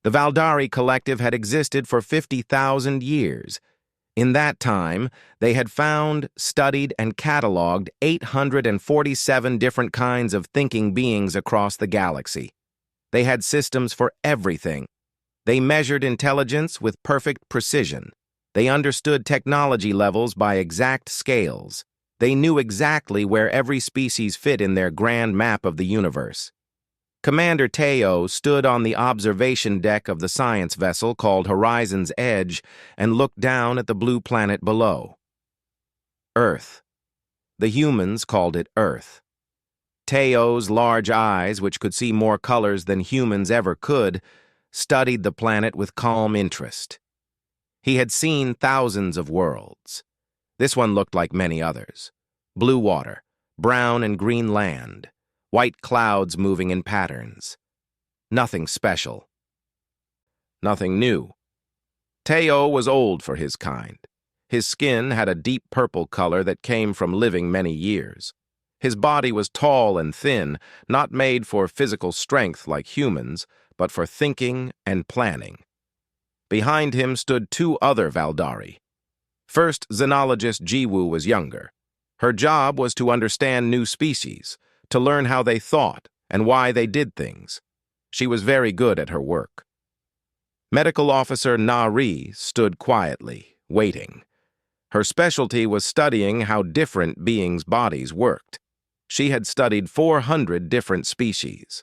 The Valdari Collective had existed for 50,000 years. In that time, they had found, studied, and cataloged 847 different kinds of thinking beings across the galaxy. They had systems for everything. They measured intelligence with perfect precision. They understood technology levels by exact scales. They knew exactly where every species fit in their grand map of the universe. Commander Teo stood on the observation deck of the science vessel called Horizon's Edge and looked down at the blue planet below. Earth. The humans called it Earth. Teo's large eyes, which could see more colors than humans ever could, studied the planet with calm interest. He had seen thousands of worlds. This one looked like many others. Blue water, brown and green land, white clouds moving in patterns. Nothing special. Nothing new. Teo was old for his kind. His skin had a deep purple color that came from living many years. His body was tall and thin, not made for physical strength like humans, but for thinking and planning. Behind him stood two other Valdari. First, xenologist Jiwoo was younger. Her job was to understand new species, to learn how they thought and why they did things. She was very good at her work. Medical officer Na-Ri stood quietly, waiting. Her specialty was studying how different beings' bodies worked. She had studied 400 different species.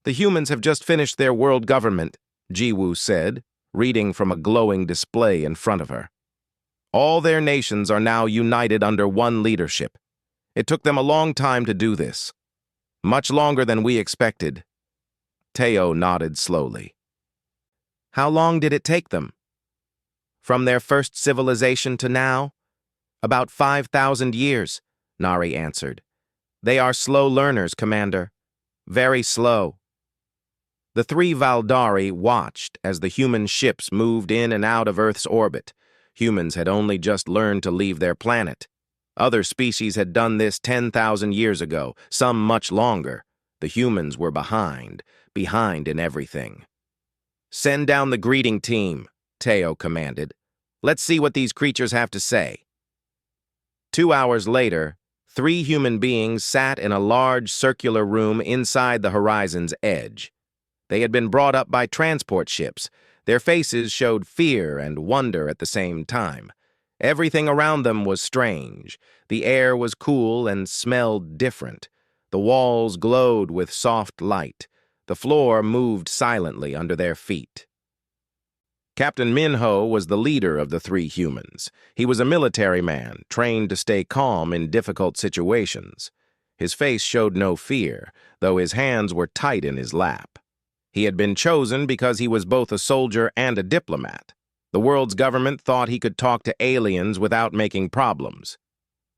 "The humans have just finished their world government," Jiwoo said, reading from a glowing display in front of her. "All their nations are now united under one leadership. It took them a long time to do this. Much longer than we expected." Teo nodded slowly. "How long did it take them?" "From their first civilization to now?" "About 5,000 years, Nari answered. "They are slow learners, Commander. Very slow." The three Valdari watched as the human ships moved in and out of Earth's orbit. Humans had only just learned to leave their planet. Other species had done this 10,000 years ago, some much longer. The humans were behind in everything. "Send down the greeting team," Teo commanded. "Let's see what these creatures have to say." 2 hours later, 3 human beings sat in a large circular room inside the Horizon's Edge. They had been brought up by transport ships. Their faces showed fear and wonder at the same time. Everything around them was strange. The air was cool and smelled different. The walls glowed with soft light. The floor moved silently under their feet. Captain Minho was the leader of the 3 humans. He was a military man, trained to stay calm in difficult situations. His face showed no fear, though his hands were tight in his lap. He had been chosen because he was both a soldier and a diplomat. The world's government thought he could talk to aliens without making problems.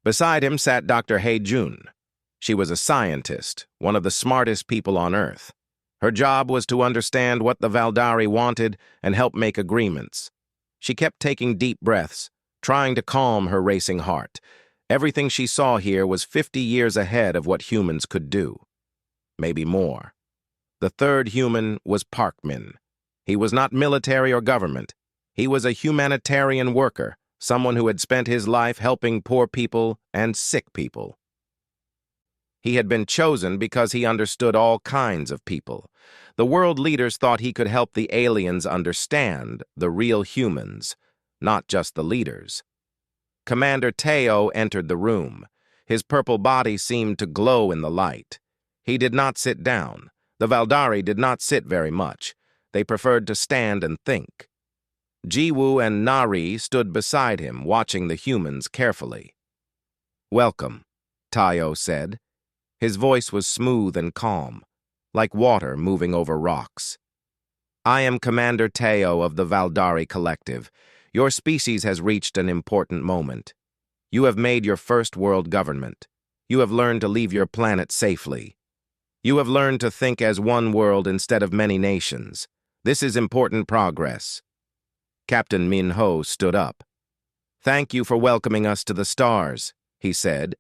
Beside him sat Dr. Hei-jun. She was a scientist, one of the smartest people on Earth. Her job was to understand what the Valdari wanted and help make agreements. She kept taking deep breaths, trying to calm her racing heart. Everything she saw here was 50 years ahead of what humans could do. Maybe more. The third human was Parkman. He was not military or government. He was a humanitarian worker, someone who had spent his life helping poor people and sick people. He had been chosen because he understood all kinds of people. The world leaders thought he could help the aliens understand the real humans, not just the leaders. Commander Teo entered the room. His purple body seemed to glow in the light. He did not sit down. The Valdari did not sit very much. They preferred to stand and think. Jiwoo and Nari stood beside him, watching the humans carefully. "Welcome," Teo said. His voice was smooth and calm, like water moving over rocks. "I am Commander Teo of the Valdari Collective. Your species has reached an important moment. You have made your first world government. You have learned to leave your planet safely. You have learned to think as one world instead of many nations. This is important progress." Captain Minho stood up. "Thank you for welcoming us to the stars," he said.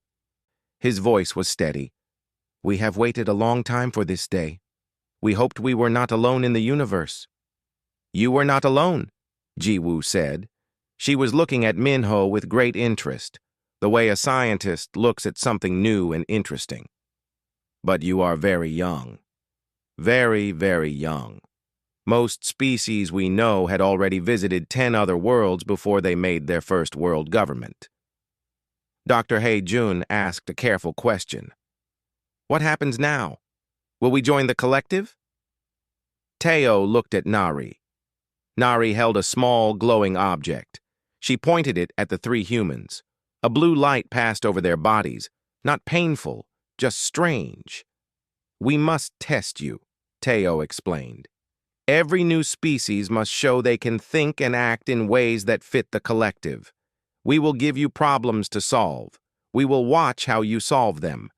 His voice was steady. "We have waited a long time for this day. We hoped we were not alone in the universe. You were not alone, Ji-woo said. She was looking at Min-ho with great interest, the way a scientist looks at something new and interesting. But you are very young. Very, very young. Most species we know had already visited 10 other worlds before they made their first world government. Dr. Hae-jun asked a careful question. What happens now? Will we join the collective? Teo looked at Nari. Nari held a small, glowing object. She pointed it at the three humans. A blue light passed over their bodies, not painful, just strange. We must test you, Teo explained. Every new species must show they can think and act in ways that fit the collective. We will give you problems to solve. We will watch how you solve them.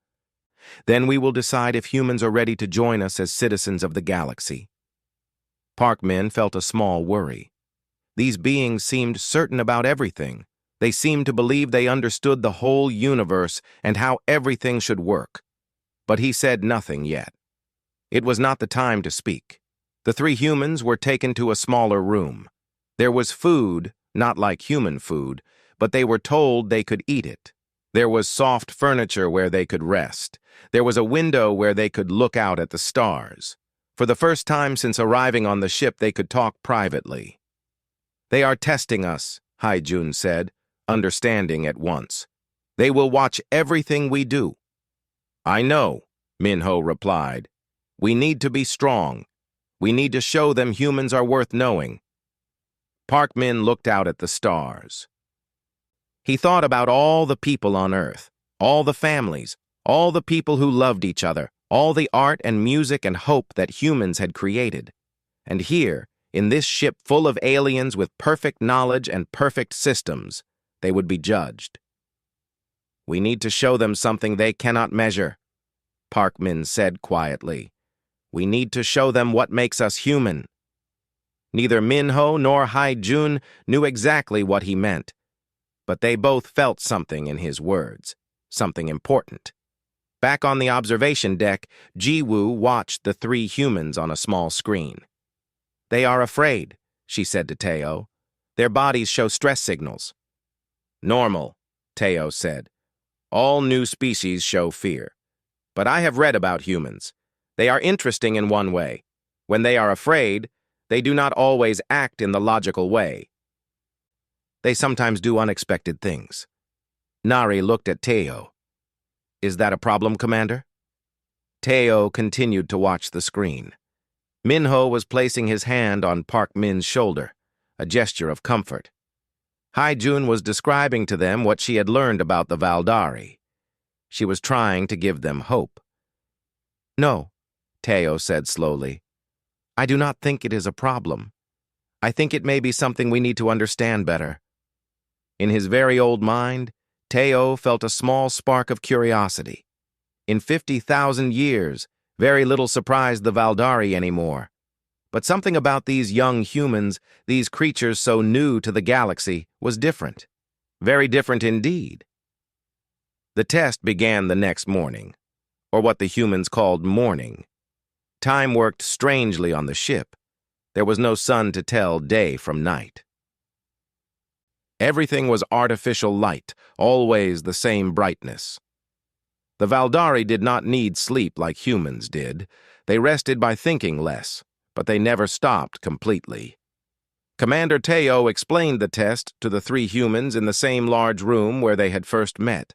Then we will decide if humans are ready to join us as citizens of the galaxy. Park Min felt a small worry. These beings seemed certain about everything. They seemed to believe they understood the whole universe and how everything should work. But he said nothing yet. It was not the time to speak. The three humans were taken to a smaller room. There was food, not like human food, but they were told they could eat it. There was soft furniture where they could rest. There was a window where they could look out at the stars. For the first time since arriving on the ship, they could talk privately. They are testing us, Hae-jun said, understanding at once. They will watch everything we do. I know, Min-ho replied. We need to be strong. We need to show them humans are worth knowing. Park Min looked out at the stars. He thought about all the people on Earth, all the families, all the people who loved each other, all the art and music and hope that humans had created. And here, in this ship full of aliens with perfect knowledge and perfect systems, they would be judged. We need to show them something they cannot measure, Park Min said quietly. We need to show them what makes us human. Neither Min-ho nor Hae-jun knew exactly what he meant, but they both felt something in his words, something important. Back on the observation deck, Ji-woo watched the three humans on a small screen. They are afraid, she said to Teo. Their bodies show stress signals. Normal, Teo said. All new species show fear. But I have read about humans. They are interesting in one way. When they are afraid, they do not always act in the logical way. They sometimes do unexpected things. Nari looked at Teo. Is that a problem, Commander? Teo continued to watch the screen. Min-ho was placing his hand on Park Min's shoulder, a gesture of comfort. Hae-jun was describing to them what she had learned about the Valdari. She was trying to give them hope. No, Teo said slowly. I do not think it is a problem. I think it may be something we need to understand better. In his very old mind, Teo felt a small spark of curiosity. In 50,000 years, very little surprised the Valdari anymore. But something about these young humans, these creatures so new to the galaxy, was different. Very different indeed. The test began the next morning, or what the humans called morning. Time worked strangely on the ship. There was no sun to tell day from night. Everything was artificial light, always the same brightness. The Valdari did not need sleep like humans did. They rested by thinking less, but they never stopped completely. Commander Teo explained the test to the three humans in the same large room where they had first met.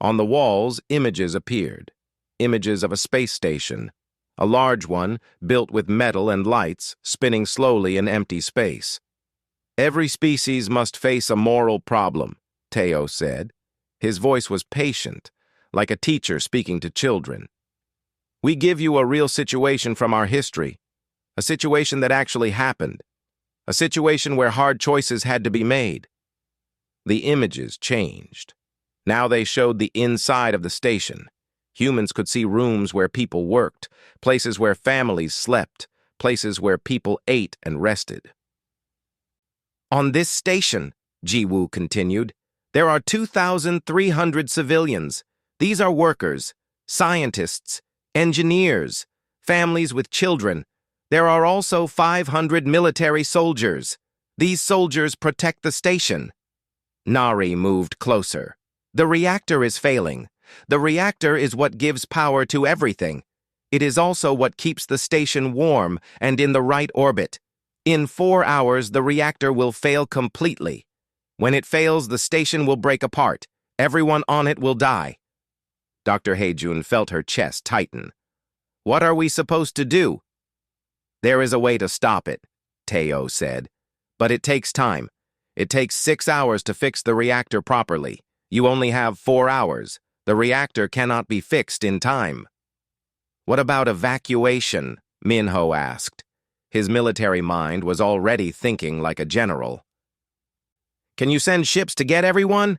On the walls, images appeared. Images of a space station, a large one built with metal and lights spinning slowly in empty space. Every species must face a moral problem, Teo said. His voice was patient, like a teacher speaking to children. We give you a real situation from our history, a situation that actually happened, a situation where hard choices had to be made. The images changed. Now they showed the inside of the station. Humans could see rooms where people worked, places where families slept, places where people ate and rested. On this station, Ji-woo continued, there are 2,300 civilians. These are workers, scientists, engineers, families with children. There are also 500 military soldiers. These soldiers protect the station. Nari moved closer. The reactor is failing. The reactor is what gives power to everything. It is also what keeps the station warm and in the right orbit. In 4 hours, the reactor will fail completely. When it fails, the station will break apart. Everyone on it will die. Dr. Heijun felt her chest tighten. What are we supposed to do? There is a way to stop it, Teo said. But it takes time. It takes 6 hours to fix the reactor properly. You only have 4 hours. The reactor cannot be fixed in time. What about evacuation? Minho asked. His military mind was already thinking like a general. Can you send ships to get everyone?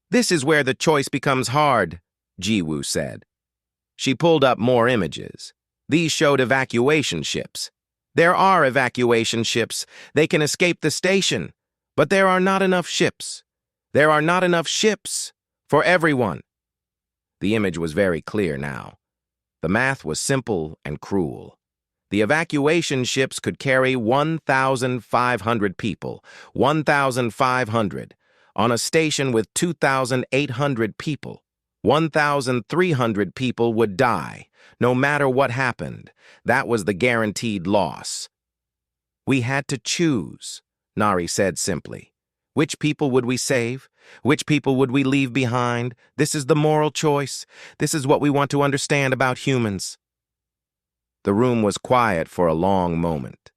This is where the choice becomes hard, Jiwoo said. She pulled up more images. These showed evacuation ships. There are evacuation ships. They can escape the station. But there are not enough ships. There are not enough ships for everyone. The image was very clear now. The math was simple and cruel. The evacuation ships could carry 1,500 people, 1,500, on a station with 2,800 people. 1,300 people would die, no matter what happened. That was the guaranteed loss. We had to choose, Nari said simply. Which people would we save? Which people would we leave behind? This is the moral choice. This is what we want to understand about humans. The room was quiet for a long moment.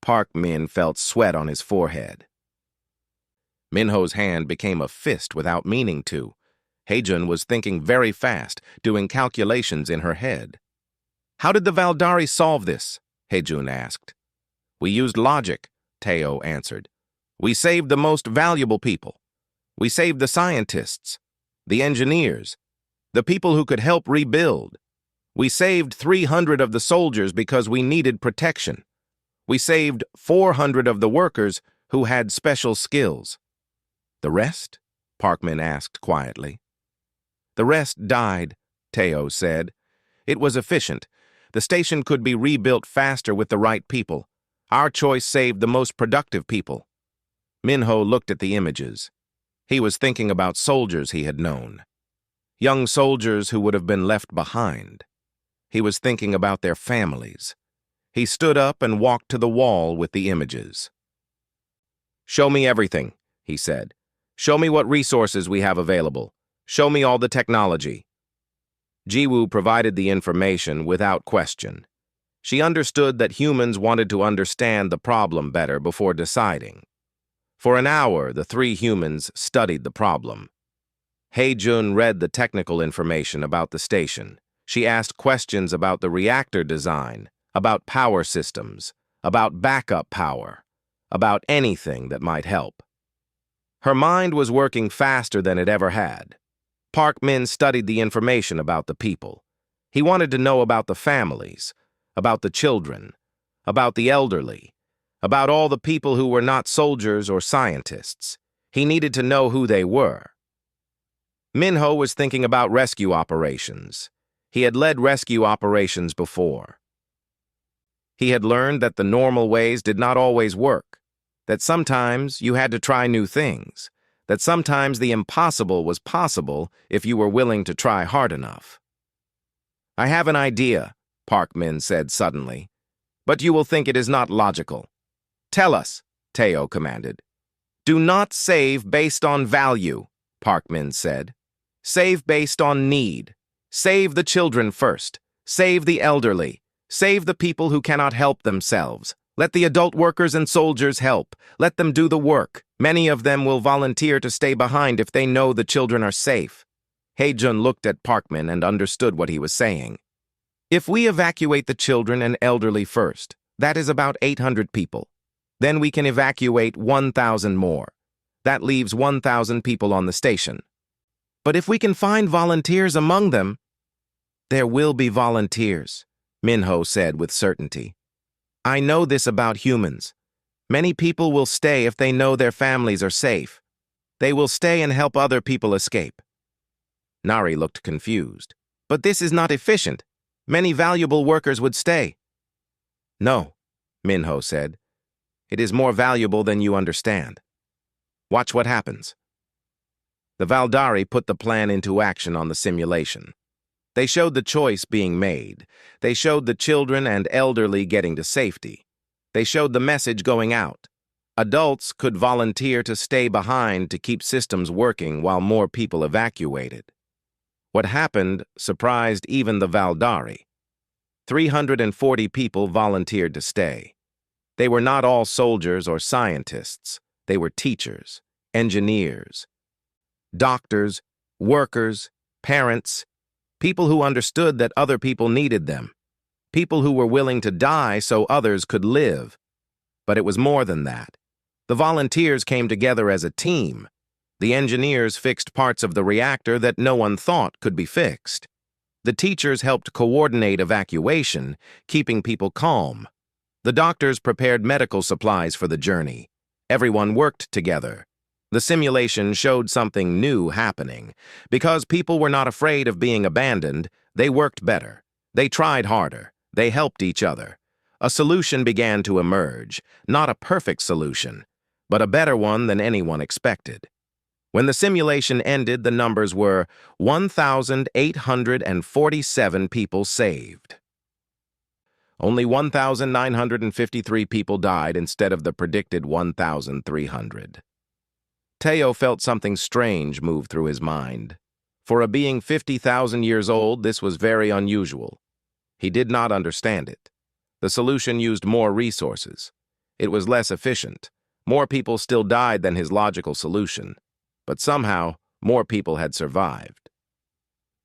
Park Min felt sweat on his forehead. Minho's hand became a fist without meaning to. Heijun was thinking very fast, doing calculations in her head. How did the Valdari solve this? Heijun asked. We used logic, Teo answered. We saved the most valuable people. We saved the scientists, the engineers, the people who could help rebuild. We saved 300 of the soldiers because we needed protection. We saved 400 of the workers who had special skills. The rest? Parkman asked quietly. The rest died, Teo said. It was efficient. The station could be rebuilt faster with the right people. Our choice saved the most productive people. Minho looked at the images. He was thinking about soldiers he had known. Young soldiers who would have been left behind. He was thinking about their families. He stood up and walked to the wall with the images. Show me everything, he said. Show me what resources we have available. Show me all the technology. Jiwoo provided the information without question. She understood that humans wanted to understand the problem better before deciding. For an hour, the three humans studied the problem. Heijun read the technical information about the station. She asked questions about the reactor design, about power systems, about backup power, about anything that might help. Her mind was working faster than it ever had. Park Min studied the information about the people. He wanted to know about the families, about the children, about the elderly, about all the people who were not soldiers or scientists. He needed to know who they were. Minho was thinking about rescue operations. He had led rescue operations before. He had learned that the normal ways did not always work, that sometimes you had to try new things, that sometimes the impossible was possible if you were willing to try hard enough. I have an idea, Park Min said suddenly, but you will think it is not logical. Tell us, Teo commanded. Do not save based on value, Park Min said. Save based on need. Save the children first. Save the elderly. Save the people who cannot help themselves. Let the adult workers and soldiers help. Let them do the work. Many of them will volunteer to stay behind if they know the children are safe. Heijun looked at Parkman and understood what he was saying. If we evacuate the children and elderly first, that is about 800 people. Then we can evacuate 1,000 more. That leaves 1,000 people on the station. But if we can find volunteers among them, there will be volunteers, Minho said with certainty. I know this about humans. Many people will stay if they know their families are safe. They will stay and help other people escape. Nari looked confused. But this is not efficient. Many valuable workers would stay. No, Minho said. It is more valuable than you understand. Watch what happens. The Valdari put the plan into action on the simulation. They showed the choice being made. They showed the children and elderly getting to safety. They showed the message going out. Adults could volunteer to stay behind to keep systems working while more people evacuated. What happened surprised even the Valdari. 340 people volunteered to stay. They were not all soldiers or scientists. They were teachers, engineers, doctors, workers, parents, people who understood that other people needed them, people who were willing to die so others could live. But it was more than that. The volunteers came together as a team. The engineers fixed parts of the reactor that no one thought could be fixed. The teachers helped coordinate evacuation, keeping people calm. The doctors prepared medical supplies for the journey. Everyone worked together. The simulation showed something new happening. Because people were not afraid of being abandoned, they worked better. They tried harder. They helped each other. A solution began to emerge, not a perfect solution, but a better one than anyone expected. When the simulation ended, the numbers were 1,847 people saved. Only 1,953 people died instead of the predicted 1,300. Teo felt something strange move through his mind. For a being 50,000 years old, this was very unusual. He did not understand it. The solution used more resources. It was less efficient. More people still died than his logical solution. But somehow, more people had survived.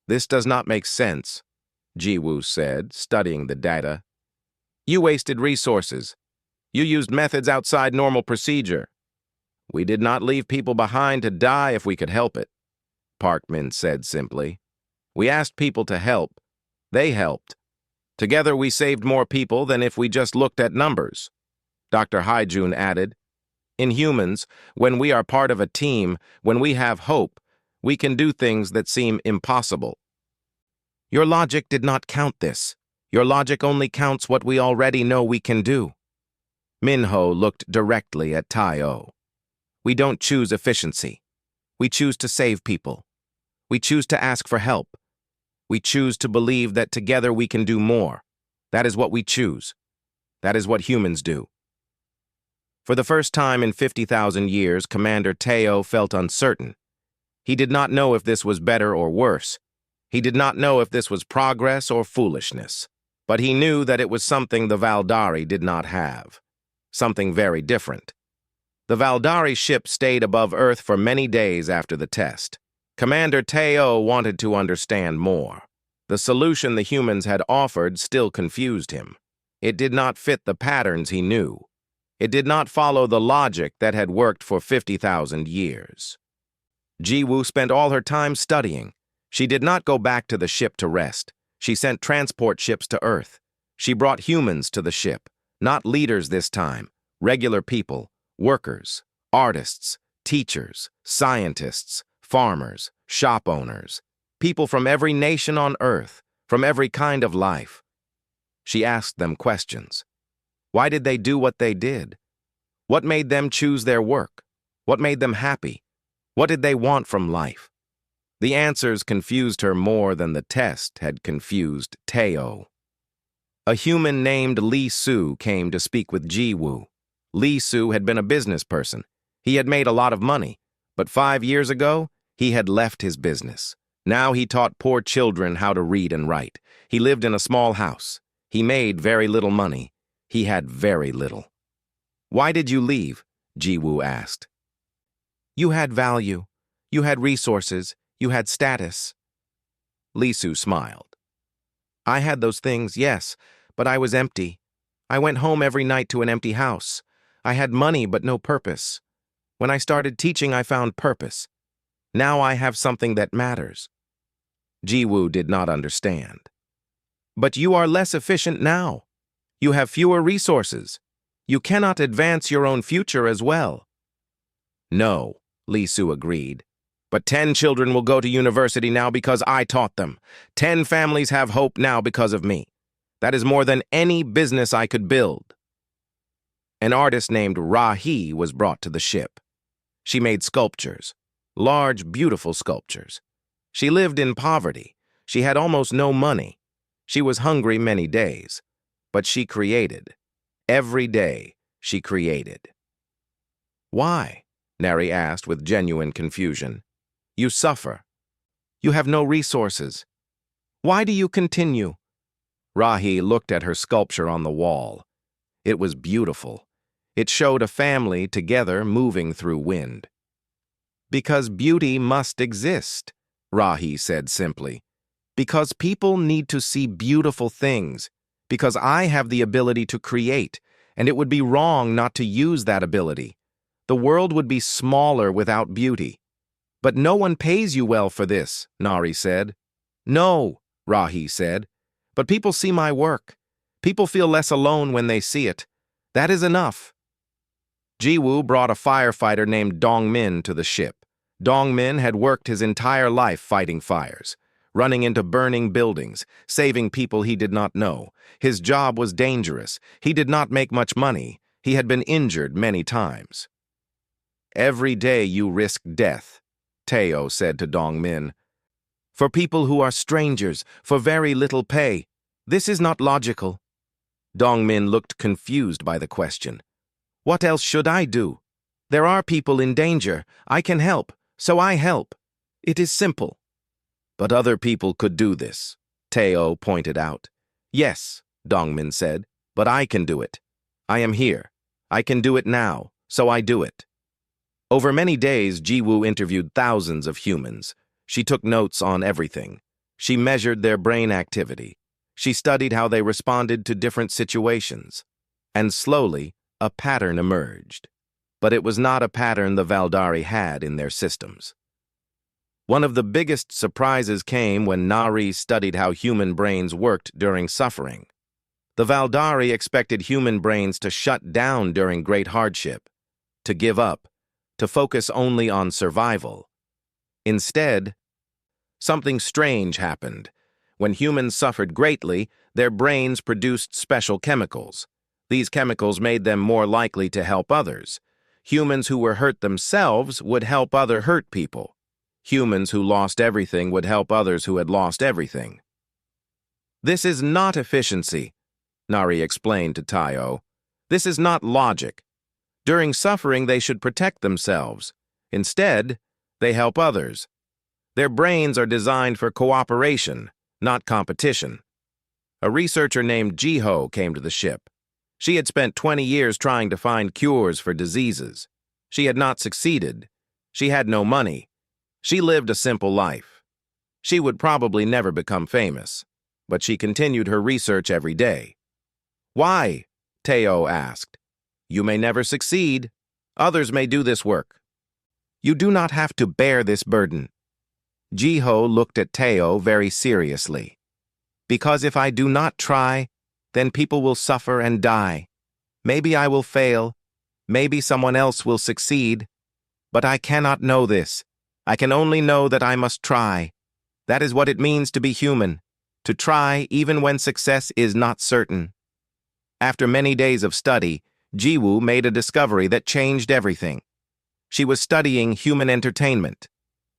This does not make sense, Jiwoo said, studying the data. You wasted resources. You used methods outside normal procedure. We did not leave people behind to die if we could help it, Parkman said simply. We asked people to help. They helped. Together we saved more people than if we just looked at numbers. Dr. Haijun added, in humans, when we are part of a team, when we have hope, we can do things that seem impossible. Your logic did not count this. Your logic only counts what we already know we can do. Minho looked directly at Taio. We don't choose efficiency. We choose to save people. We choose to ask for help. We choose to believe that together we can do more. That is what we choose. That is what humans do. For the first time in 50,000 years, Commander Teo felt uncertain. He did not know if this was better or worse. He did not know if this was progress or foolishness. But he knew that it was something the Valdari did not have. Something very different. The Valdari ship stayed above Earth for many days after the test. Commander Teo wanted to understand more. The solution the humans had offered still confused him. It did not fit the patterns he knew. It did not follow the logic that had worked for 50,000 years. Jiwoo spent all her time studying. She did not go back to the ship to rest. She sent transport ships to Earth. She brought humans to the ship, not leaders this time, regular people, workers, artists, teachers, scientists, farmers, shop owners, people from every nation on Earth, from every kind of life. She asked them questions. Why did they do what they did? What made them choose their work? What made them happy? What did they want from life? The answers confused her more than the test had confused Teo. A human named Lee Su came to speak with Jiwoo. Lee Su had been a business person. He had made a lot of money, but 5 years ago, he had left his business. Now he taught poor children how to read and write. He lived in a small house. He made very little money. He had very little. Why did you leave? Jiwoo asked. You had value. You had resources. You had status. Lee Su smiled. I had those things, yes, but I was empty. I went home every night to an empty house. I had money but no purpose. When I started teaching, I found purpose. Now I have something that matters. Jiwoo did not understand. But you are less efficient now. You have fewer resources. You cannot advance your own future as well. No, Lee Su agreed. But 10 children will go to university now because I taught them. 10 families have hope now because of me. That is more than any business I could build. An artist named Rahi was brought to the ship. She made sculptures, large, beautiful sculptures. She lived in poverty. She had almost no money. She was hungry many days. But she created. Every day, she created. Why? Nari asked with genuine confusion. You suffer. You have no resources. Why do you continue? Rahi looked at her sculpture on the wall. It was beautiful. It showed a family together moving through wind. Because beauty must exist, Rahi said simply. Because people need to see beautiful things. Because I have the ability to create, and it would be wrong not to use that ability. The world would be smaller without beauty. But no one pays you well for this, Nari said. No, Rahi said. But people see my work. People feel less alone when they see it. That is enough. Jiwoo brought a firefighter named Dongmin to the ship. Dongmin had worked his entire life fighting fires, running into burning buildings, saving people he did not know. His job was dangerous. He did not make much money. He had been injured many times. Every day you risk death, Teo said to Dongmin. For people who are strangers, for very little pay. This is not logical. Dongmin looked confused by the question. What else should I do? There are people in danger. I can help, so I help. It is simple. But other people could do this, Teo pointed out. Yes, Dongmin said, but I can do it. I am here. I can do it now, so I do it. Over many days, Jiwoo interviewed thousands of humans. She took notes on everything. She measured their brain activity. She studied how they responded to different situations. And slowly, a pattern emerged. But it was not a pattern the Valdari had in their systems. One of the biggest surprises came when Nari studied how human brains worked during suffering. The Valdari expected human brains to shut down during great hardship, to give up, to focus only on survival. Instead, something strange happened. When humans suffered greatly, their brains produced special chemicals. These chemicals made them more likely to help others. Humans who were hurt themselves would help other hurt people. Humans who lost everything would help others who had lost everything. This is not efficiency, Nari explained to Tayo. This is not logic. During suffering, they should protect themselves. Instead, they help others. Their brains are designed for cooperation, not competition. A researcher named Jiho came to the ship. She had spent 20 years trying to find cures for diseases. She had not succeeded. She had no money. She lived a simple life. She would probably never become famous, but she continued her research every day. Why? Teo asked. You may never succeed. Others may do this work. You do not have to bear this burden. Jiho looked at Teo very seriously. Because if I do not try, then people will suffer and die. Maybe I will fail. Maybe someone else will succeed. But I cannot know this. I can only know that I must try. That is what it means to be human, to try even when success is not certain. After many days of study, Jiwoo made a discovery that changed everything. She was studying human entertainment,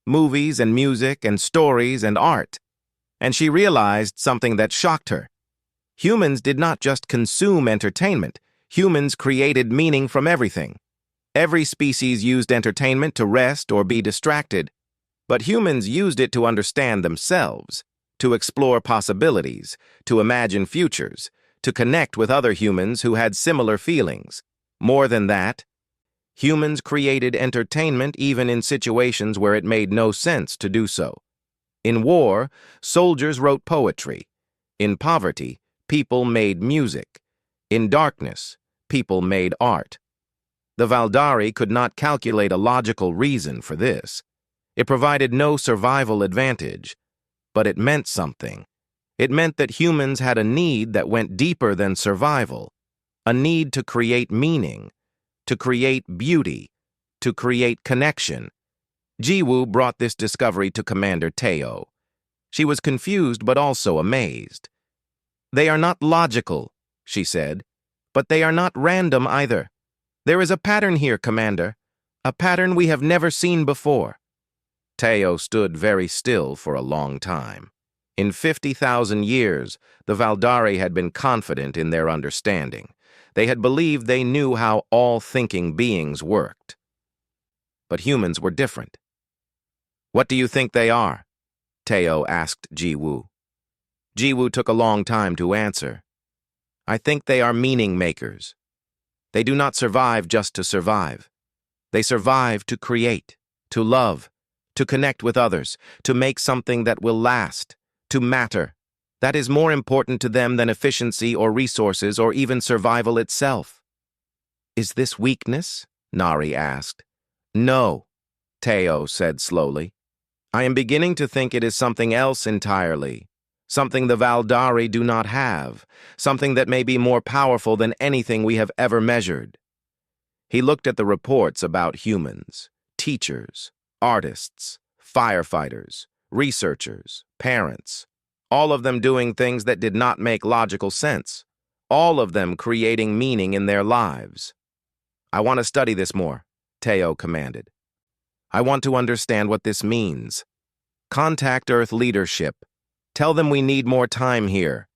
movies and music and stories and art, and she realized something that shocked her. Humans did not just consume entertainment. Humans created meaning from everything. Every species used entertainment to rest or be distracted, but humans used it to understand themselves, to explore possibilities, to imagine futures, to connect with other humans who had similar feelings. More than that, humans created entertainment even in situations where it made no sense to do so. In war, soldiers wrote poetry. In poverty, people made music. In darkness, people made art. The Valdari could not calculate a logical reason for this. It provided no survival advantage, but it meant something. It meant that humans had a need that went deeper than survival, a need to create meaning, to create beauty, to create connection. Jiwoo brought this discovery to Commander Teo. She was confused but also amazed. They are not logical, she said, but they are not random either. There is a pattern here, Commander, a pattern we have never seen before. Teo stood very still for a long time. In 50,000 years, the Valdari had been confident in their understanding. They had believed they knew how all thinking beings worked. But humans were different. What do you think they are? Teo asked Jiwoo. Jiwoo took a long time to answer. I think they are meaning makers. They do not survive just to survive. They survive to create, to love, to connect with others, to make something that will last, to matter. That is more important to them than efficiency or resources or even survival itself. Is this weakness? Nari asked. No, Teo said slowly. I am beginning to think it is something else entirely. Something the Valdari do not have. Something that may be more powerful than anything we have ever measured. He looked at the reports about humans, teachers, artists, firefighters, researchers, parents, all of them doing things that did not make logical sense, all of them creating meaning in their lives. I want to study this more, Teo commanded. I want to understand what this means. Contact Earth leadership. Tell them we need more time here.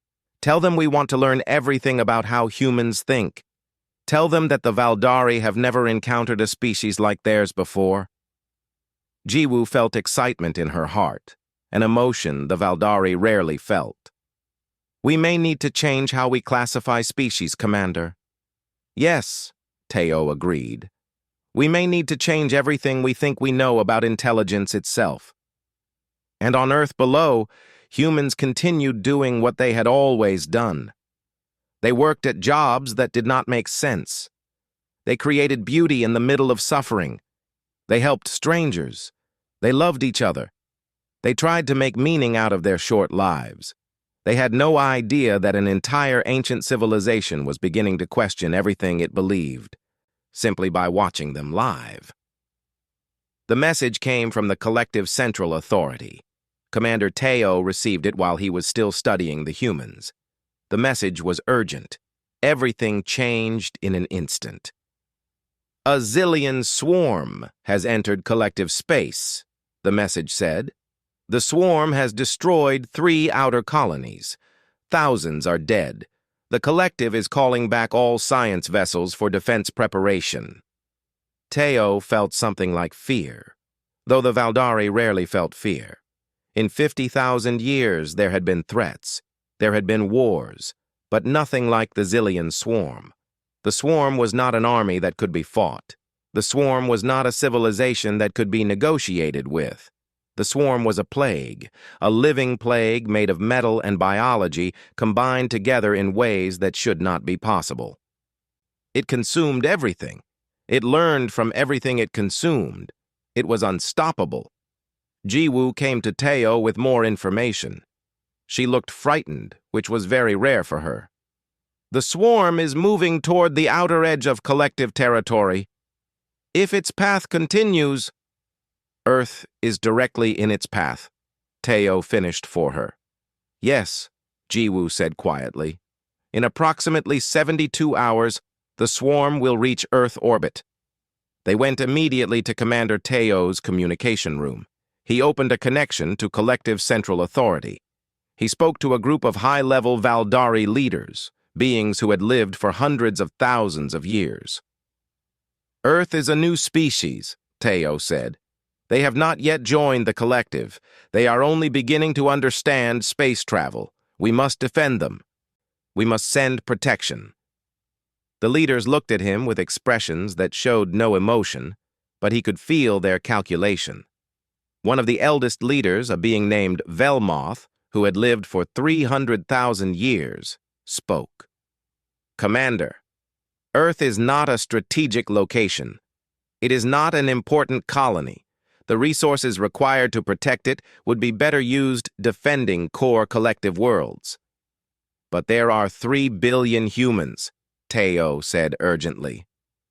Tell them we want to learn everything about how humans think. Tell them that the Valdari have never encountered a species like theirs before. Jiwoo felt excitement in her heart, an emotion the Valdari rarely felt. We may need to change how we classify species, Commander. Yes, Teo agreed. We may need to change everything we think we know about intelligence itself. And on Earth below, humans continued doing what they had always done. They worked at jobs that did not make sense. They created beauty in the middle of suffering. They helped strangers. They loved each other. They tried to make meaning out of their short lives. They had no idea that an entire ancient civilization was beginning to question everything it believed, simply by watching them live. The message came from the collective central authority. Commander Teo received it while he was still studying the humans. The message was urgent. Everything changed in an instant. A zillion swarm has entered collective space, the message said. The swarm has destroyed 3 outer colonies. Thousands are dead. The collective is calling back all science vessels for defense preparation. Teo felt something like fear, though the Valdari rarely felt fear. In 50,000 years there had been threats, there had been wars, but nothing like the Zillion swarm. The swarm was not an army that could be fought. The swarm was not a civilization that could be negotiated with. The swarm was a plague, a living plague made of metal and biology combined together in ways that should not be possible. It consumed everything. It learned from everything it consumed. It was unstoppable. Jiwoo came to Teo with more information. She looked frightened, which was very rare for her. The swarm is moving toward the outer edge of collective territory. If its path continues, Earth is directly in its path, Teo finished for her. Yes, Jiwoo said quietly. In approximately 72 hours, the swarm will reach Earth orbit. They went immediately to Commander Teo's communication room. He opened a connection to collective central authority. He spoke to a group of high-level Valdari leaders, beings who had lived for hundreds of thousands of years. Earth is a new species, Teo said. They have not yet joined the collective. They are only beginning to understand space travel. We must defend them. We must send protection. The leaders looked at him with expressions that showed no emotion, but he could feel their calculation. One of the eldest leaders, a being named Velmoth, who had lived for 300,000 years, spoke. Commander, Earth is not a strategic location. It is not an important colony. The resources required to protect it would be better used defending core collective worlds. But there are 3 billion humans, Teo said urgently.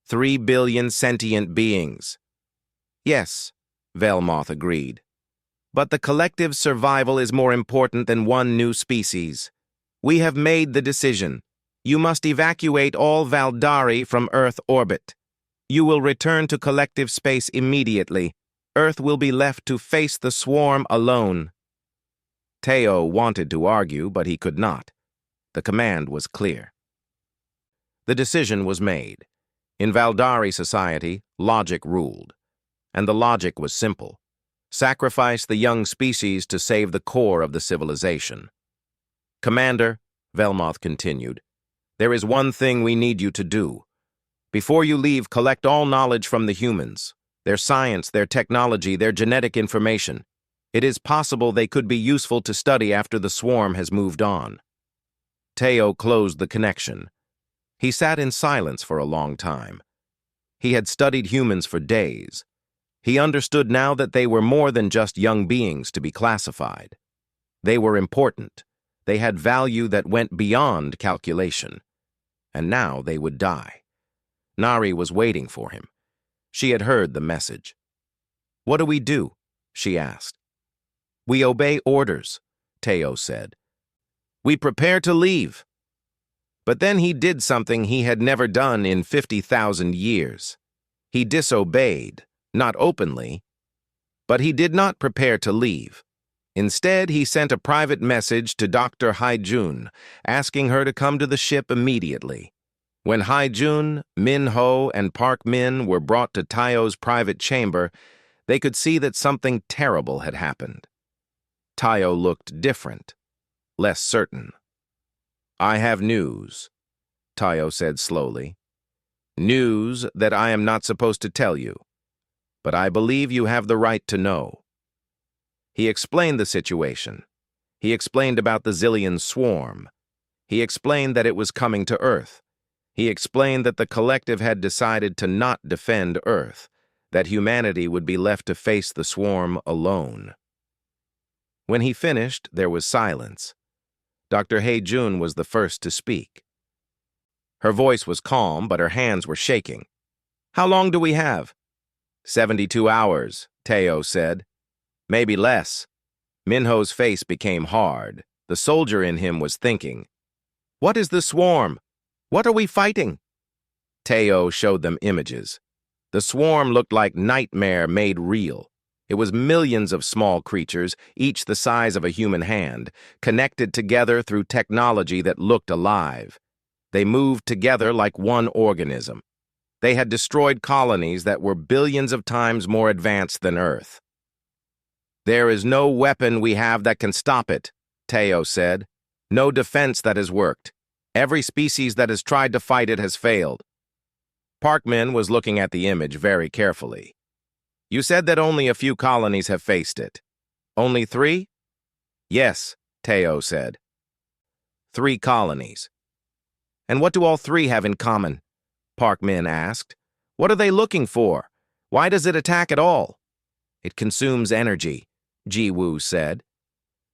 3 billion sentient beings. Yes, Velmoth agreed. But the collective's survival is more important than one new species. We have made the decision. You must evacuate all Valdari from Earth orbit. You will return to collective space immediately. Earth will be left to face the swarm alone. Teo wanted to argue, but he could not. The command was clear. The decision was made. In Valdari society, logic ruled. And the logic was simple. Sacrifice the young species to save the core of the civilization. Commander, Velmoth continued, there is one thing we need you to do. Before you leave, collect all knowledge from the humans, their science, their technology, their genetic information. It is possible they could be useful to study after the swarm has moved on. Teo closed the connection. He sat in silence for a long time. He had studied humans for days. He understood now that they were more than just young beings to be classified. They were important. They had value that went beyond calculation. And now they would die. Nari was waiting for him. She had heard the message. "What do we do?" she asked. "We obey orders," Teo said. "We prepare to leave." But then he did something he had never done in 50,000 years. He disobeyed, not openly, but he did not prepare to leave. Instead, he sent a private message to Dr. Haijun, asking her to come to the ship immediately. When Haijun, Min-ho, and Park Min were brought to Taio's private chamber, they could see that something terrible had happened. Taio looked different, less certain. "I have news," Taio said slowly. "News that I am not supposed to tell you, but I believe you have the right to know." He explained the situation. He explained about the Zillion swarm. He explained that it was coming to Earth. He explained that the collective had decided to not defend Earth, that humanity would be left to face the swarm alone. When he finished, there was silence. Dr. Haijun was the first to speak. Her voice was calm, but her hands were shaking. "How long do we have?" 72 hours, Teo said. "Maybe less." Minho's face became hard. The soldier in him was thinking. "What is the swarm? What are we fighting?" Teo showed them images. The swarm looked like nightmare made real. It was millions of small creatures, each the size of a human hand, connected together through technology that looked alive. They moved together like one organism. They had destroyed colonies that were billions of times more advanced than Earth. "There is no weapon we have that can stop it," Teo said. "No defense that has worked. Every species that has tried to fight it has failed." Parkman was looking at the image very carefully. "You said that only a few colonies have faced it. Only 3? "Yes," Teo said. 3 colonies. "And what do all 3 have in common?" Parkman asked. "What are they looking for? Why does it attack at all?" "It consumes energy," Ji-woo said.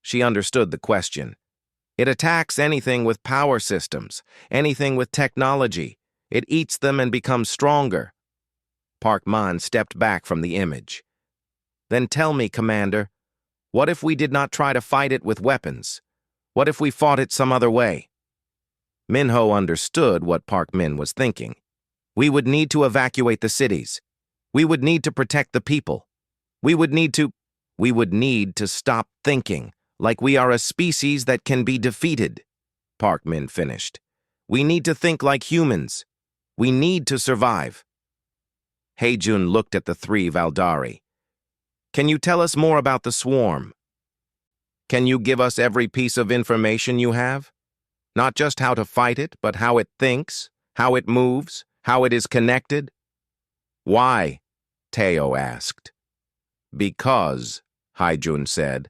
She understood the question. "It attacks anything with power systems, anything with technology. It eats them and becomes stronger." Park Man stepped back from the image. "Then tell me, Commander, what if we did not try to fight it with weapons? What if we fought it some other way?" Minho understood what Park Min was thinking. "We would need to evacuate the cities. We would need to protect the people. We would need to stop thinking like we are a species that can be defeated," Park Min finished. "We need to think like humans. We need to survive." Haijun looked at the 3 Valdari. "Can you tell us more about the swarm? Can you give us every piece of information you have? Not just how to fight it, but how it thinks, how it moves, how it is connected?" "Why?" Teo asked. "Because," Haijun said,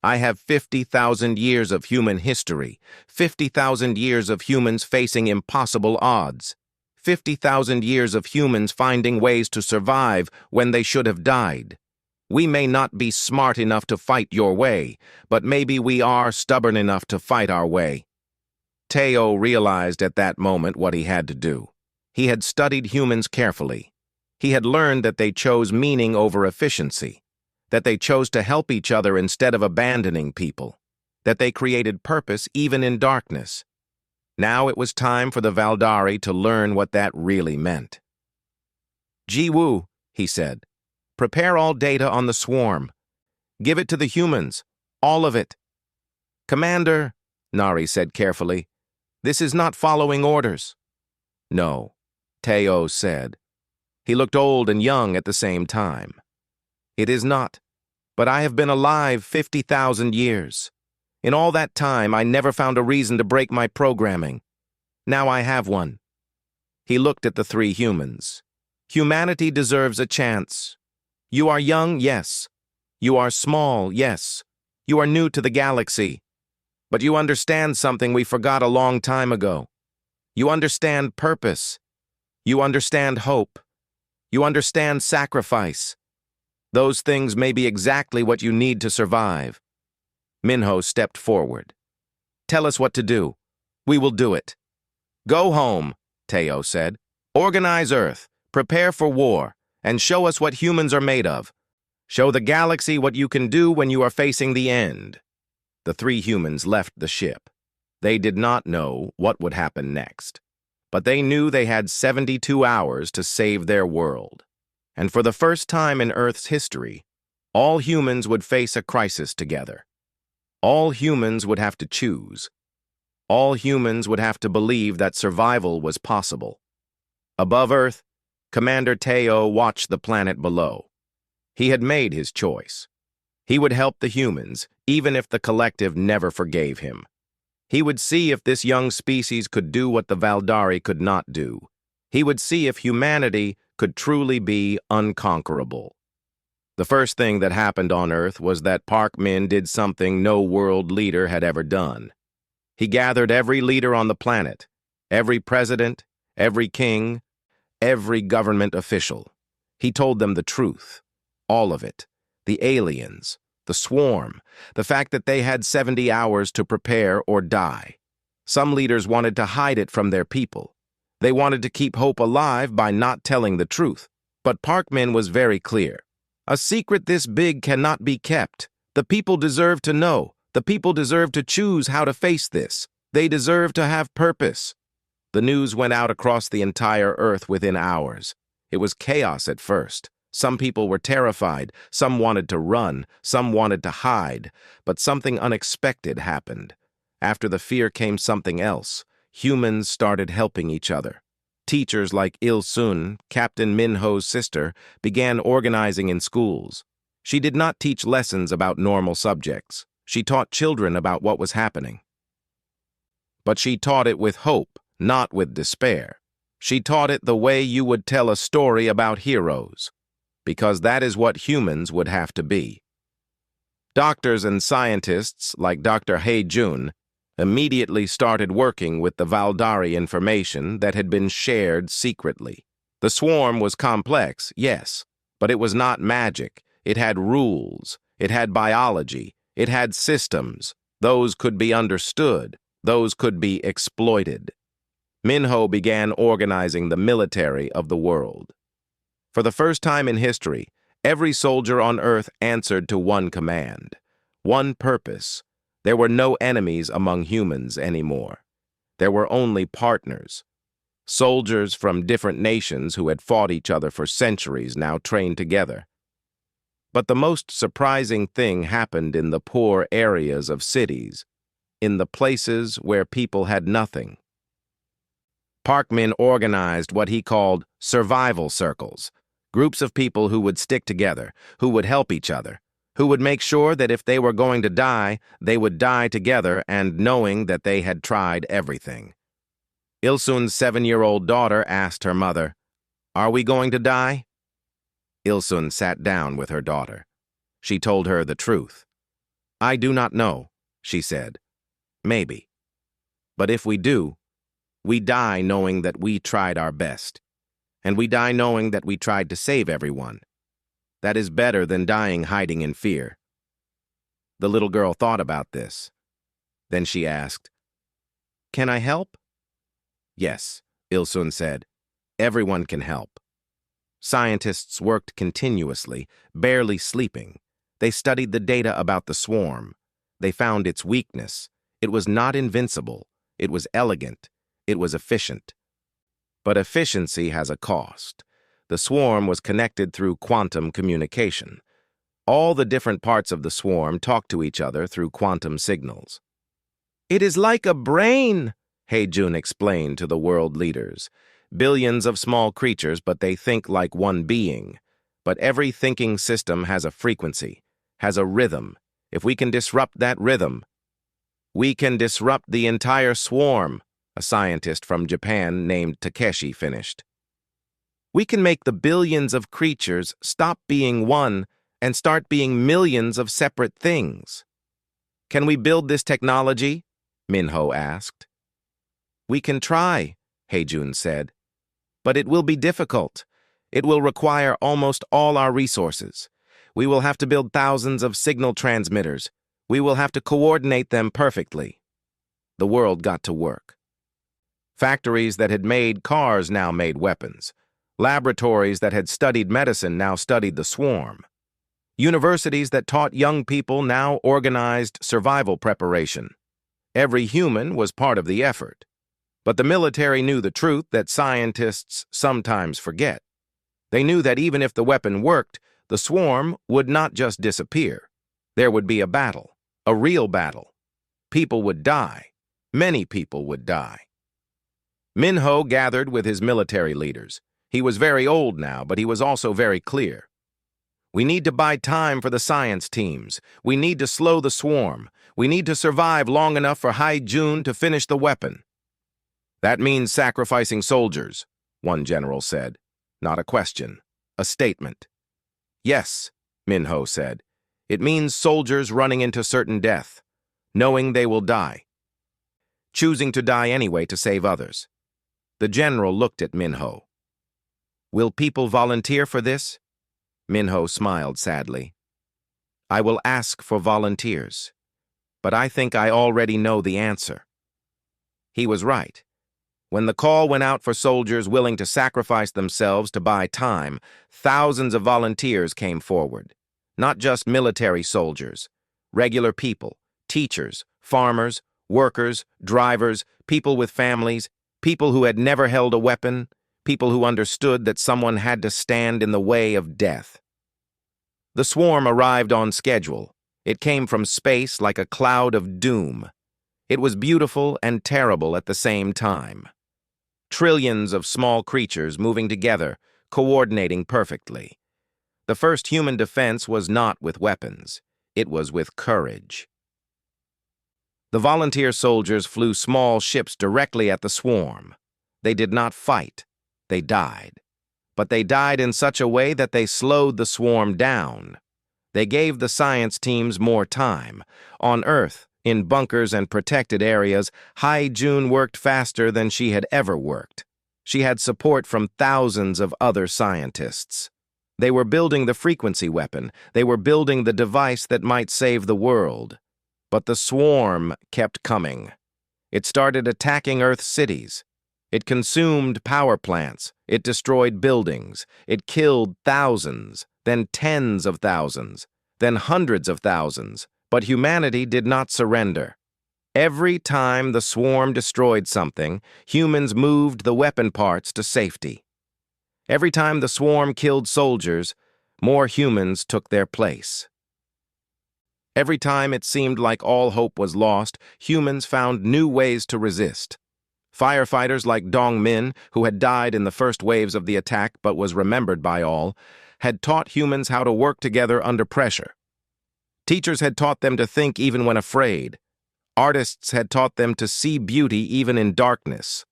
"I have 50,000 years of human history, 50,000 years of humans facing impossible odds, 50,000 years of humans finding ways to survive when they should have died. We may not be smart enough to fight your way, but maybe we are stubborn enough to fight our way." Teo realized at that moment what he had to do. He had studied humans carefully. He had learned that they chose meaning over efficiency, that they chose to help each other instead of abandoning people, that they created purpose even in darkness. Now it was time for the Valdari to learn what that really meant. "Ji-woo," he said, "prepare all data on the swarm. Give it to the humans, all of it." "Commander," Nari said carefully, "this is not following orders." "No," Teo said. He looked old and young at the same time. "It is not, but I have been alive 50,000 years. In all that time, I never found a reason to break my programming. Now I have one." He looked at the three humans. "Humanity deserves a chance. You are young, yes. You are small, yes. You are new to the galaxy. But you understand something we forgot a long time ago. You understand purpose. You understand hope. You understand sacrifice. Those things may be exactly what you need to survive." Minho stepped forward. "Tell us what to do. We will do it." "Go home," Teo said. "Organize Earth, prepare for war, and show us what humans are made of. Show the galaxy what you can do when you are facing the end." The three humans left the ship. They did not know what would happen next, but they knew they had 72 hours to save their world. And for the first time in Earth's history, all humans would face a crisis together. All humans would have to choose. All humans would have to believe that survival was possible. Above Earth, Commander Teo watched the planet below. He had made his choice. He would help the humans, even if the collective never forgave him. He would see if this young species could do what the Valdari could not do. He would see if humanity could truly be unconquerable. The first thing that happened on Earth was that Park Min did something no world leader had ever done. He gathered every leader on the planet, every president, every king, every government official. He told them the truth, all of it, the aliens, the swarm, the fact that they had 70 hours to prepare or die. Some leaders wanted to hide it from their people. They wanted to keep hope alive by not telling the truth. But Park Min was very clear. A secret this big cannot be kept. The people deserve to know. The people deserve to choose how to face this. They deserve to have purpose. The news went out across the entire Earth within hours. It was chaos at first. Some people were terrified. Some wanted to run. Some wanted to hide. But something unexpected happened. After the fear came something else. Humans started helping each other. Teachers like Il-sun, Captain Minho's sister, began organizing in schools. She did not teach lessons about normal subjects. She taught children about what was happening. But she taught it with hope, not with despair. She taught it the way you would tell a story about heroes, because that is what humans would have to be. Doctors and scientists like Dr. Hei-jun immediately started working with the Valdari information that had been shared secretly. The swarm was complex, yes, but it was not magic. It had rules. It had biology. It had systems. Those could be understood. Those could be exploited. Minho began organizing the military of the world. For the first time in history, every soldier on Earth answered to one command, one purpose. There were no enemies among humans anymore. There were only partners. Soldiers from different nations who had fought each other for centuries now trained together. But the most surprising thing happened in the poor areas of cities, in the places where people had nothing. Park Min organized what he called survival circles, groups of people who would stick together, who would help each other, who would make sure that if they were going to die, they would die together and knowing that they had tried everything. Il-sun's 7-year-old daughter asked her mother, "Are we going to die?" Il-sun sat down with her daughter. She told her the truth. "I do not know," she said. "Maybe. But if we do, we die knowing that we tried our best. And we die knowing that we tried to save everyone. That is better than dying hiding in fear." The little girl thought about this. Then she asked, "Can I help?" "Yes," Il-sun said. "Everyone can help." Scientists worked continuously, barely sleeping. They studied the data about the swarm. They found its weakness. It was not invincible. It was elegant. It was efficient. But efficiency has a cost. The swarm was connected through quantum communication. All the different parts of the swarm talk to each other through quantum signals. "It is like a brain," Hei-Jun explained to the world leaders. "Billions of small creatures, but they think like one being. But every thinking system has a frequency, has a rhythm. If we can disrupt that rhythm, we can disrupt the entire swarm," a scientist from Japan named Takeshi finished. "We can make the billions of creatures stop being one and start being millions of separate things." "Can we build this technology?" Minho asked. "We can try," Hei-Jun said. "But it will be difficult. It will require almost all our resources. We will have to build thousands of signal transmitters. We will have to coordinate them perfectly." The world got to work. Factories that had made cars now made weapons. Laboratories that had studied medicine now studied the swarm. Universities that taught young people now organized survival preparation. Every human was part of the effort. But the military knew the truth that scientists sometimes forget. They knew that even if the weapon worked, the swarm would not just disappear. There would be a battle, a real battle. People would die. Many people would die. Minho gathered with his military leaders. He was very old now, but he was also very clear. "We need to buy time for the science teams. We need to slow the swarm. We need to survive long enough for Hei-Jun to finish the weapon." "That means sacrificing soldiers," one general said. Not a question, a statement. "Yes," Minho said. "It means soldiers running into certain death, knowing they will die, choosing to die anyway to save others." The general looked at Minho. "Will people volunteer for this?" Minho smiled sadly. "I will ask for volunteers, but I think I already know the answer." He was right. When the call went out for soldiers willing to sacrifice themselves to buy time, thousands of volunteers came forward. Not just military soldiers, regular people, teachers, farmers, workers, drivers, people with families, people who had never held a weapon, people who understood that someone had to stand in the way of death. The swarm arrived on schedule. It came from space like a cloud of doom. It was beautiful and terrible at the same time. Trillions of small creatures moving together, coordinating perfectly. The first human defense was not with weapons. It was with courage. The volunteer soldiers flew small ships directly at the swarm. They did not fight. They died. But they died in such a way that they slowed the swarm down. They gave the science teams more time. On Earth, in bunkers and protected areas, Hei-Jun worked faster than she had ever worked. She had support from thousands of other scientists. They were building the frequency weapon. They were building the device that might save the world. But the swarm kept coming. It started attacking Earth cities. It consumed power plants. It destroyed buildings. It killed thousands, then tens of thousands, then hundreds of thousands. But humanity did not surrender. Every time the swarm destroyed something, humans moved the weapon parts to safety. Every time the swarm killed soldiers, more humans took their place. Every time it seemed like all hope was lost, humans found new ways to resist. Firefighters like Dong Min, who had died in the first waves of the attack but was remembered by all, had taught humans how to work together under pressure. Teachers had taught them to think even when afraid. Artists had taught them to see beauty even in darkness.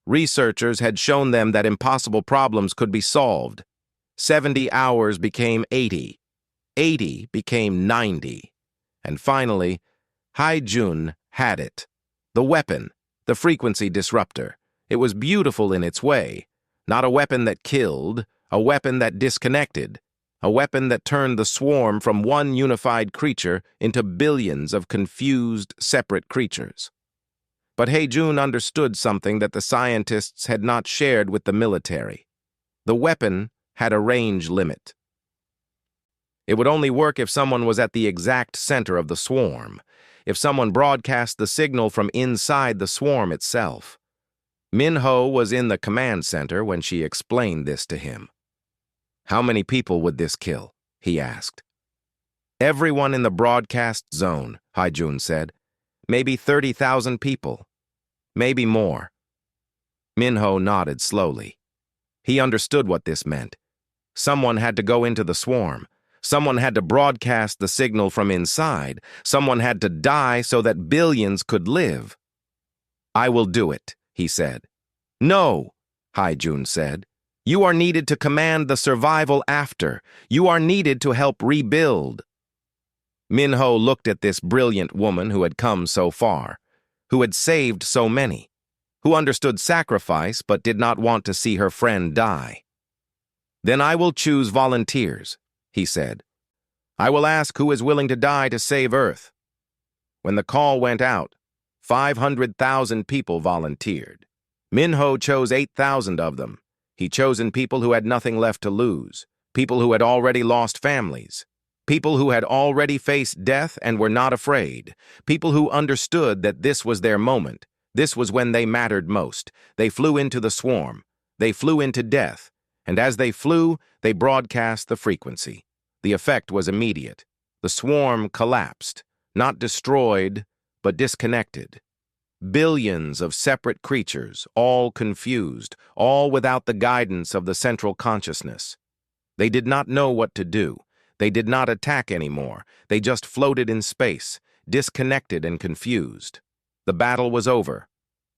Researchers had shown them that impossible problems could be solved. 70 hours became 80. 80 became 90. And finally, Hei-Jun had it. The weapon, the frequency disruptor. It was beautiful in its way. Not a weapon that killed, a weapon that disconnected. A weapon that turned the swarm from one unified creature into billions of confused, separate creatures. But Hei-Jun understood something that the scientists had not shared with the military. The weapon had a range limit. It would only work if someone was at the exact center of the swarm, if someone broadcast the signal from inside the swarm itself. Minho was in the command center when she explained this to him. "How many people would this kill?" he asked. "Everyone in the broadcast zone," Haijun said. "Maybe 30,000 people. Maybe more." Minho nodded slowly. He understood what this meant. Someone had to go into the swarm. Someone had to broadcast the signal from inside. Someone had to die so that billions could live. "I will do it," he said. "No," Haijun said. "You are needed to command the survival after. You are needed to help rebuild." Minho looked at this brilliant woman who had come so far, who had saved so many, who understood sacrifice but did not want to see her friend die. "Then I will choose volunteers," he said. "I will ask who is willing to die to save Earth." When the call went out, 500,000 people volunteered. Minho chose 8,000 of them. He chosen people who had nothing left to lose, people who had already lost families, people who had already faced death and were not afraid, people who understood that this was their moment. This was when they mattered most. They flew into the swarm. They flew into death. And as they flew, they broadcast the frequency. The effect was immediate. The swarm collapsed, not destroyed, but disconnected. Billions of separate creatures, all confused, all without the guidance of the central consciousness. They did not know what to do. They did not attack anymore. They just floated in space, disconnected and confused. The battle was over.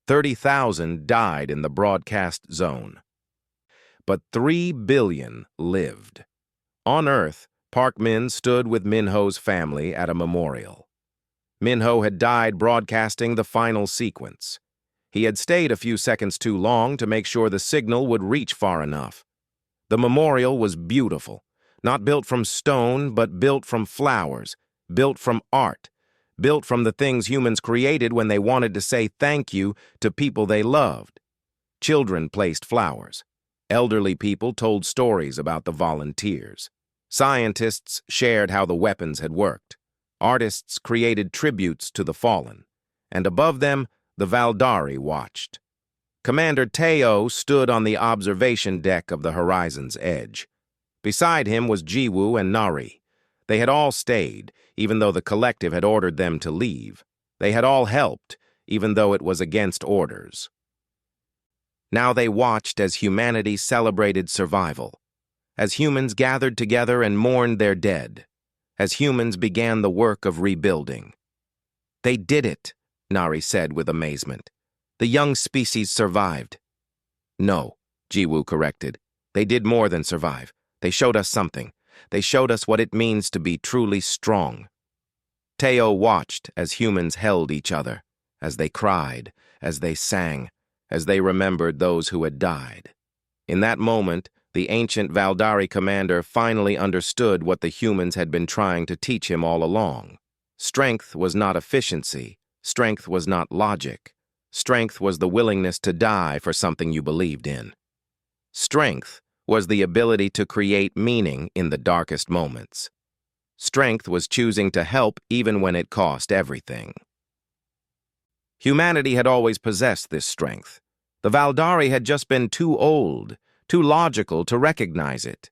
30,000 died in the broadcast zone. But 3 billion lived. On Earth, Park Min stood with Minho's family at a memorial. Minho had died broadcasting the final sequence. He had stayed a few seconds too long to make sure the signal would reach far enough. The memorial was beautiful, not built from stone, but built from flowers, built from art, built from the things humans created when they wanted to say thank you to people they loved. Children placed flowers. Elderly people told stories about the volunteers. Scientists shared how the weapons had worked. Artists created tributes to the fallen. And above them, the Valdari watched. Commander Teo stood on the observation deck of the horizon's edge. Beside him was Jiwoo and Nari. They had all stayed, even though the collective had ordered them to leave. They had all helped, even though it was against orders. Now they watched as humanity celebrated survival, as humans gathered together and mourned their dead, as humans began the work of rebuilding. "They did it," Nari said with amazement. "The young species survived." "No," Jiwoo corrected. "They did more than survive. They showed us something. They showed us what it means to be truly strong." Teo watched as humans held each other, as they cried, as they sang, as they remembered those who had died. In that moment, the ancient Valdari commander finally understood what the humans had been trying to teach him all along. Strength was not efficiency. Strength was not logic. Strength was the willingness to die for something you believed in. Strength was the ability to create meaning in the darkest moments. Strength was choosing to help even when it cost everything. Humanity had always possessed this strength. The Valdari had just been too old, too logical to recognize it.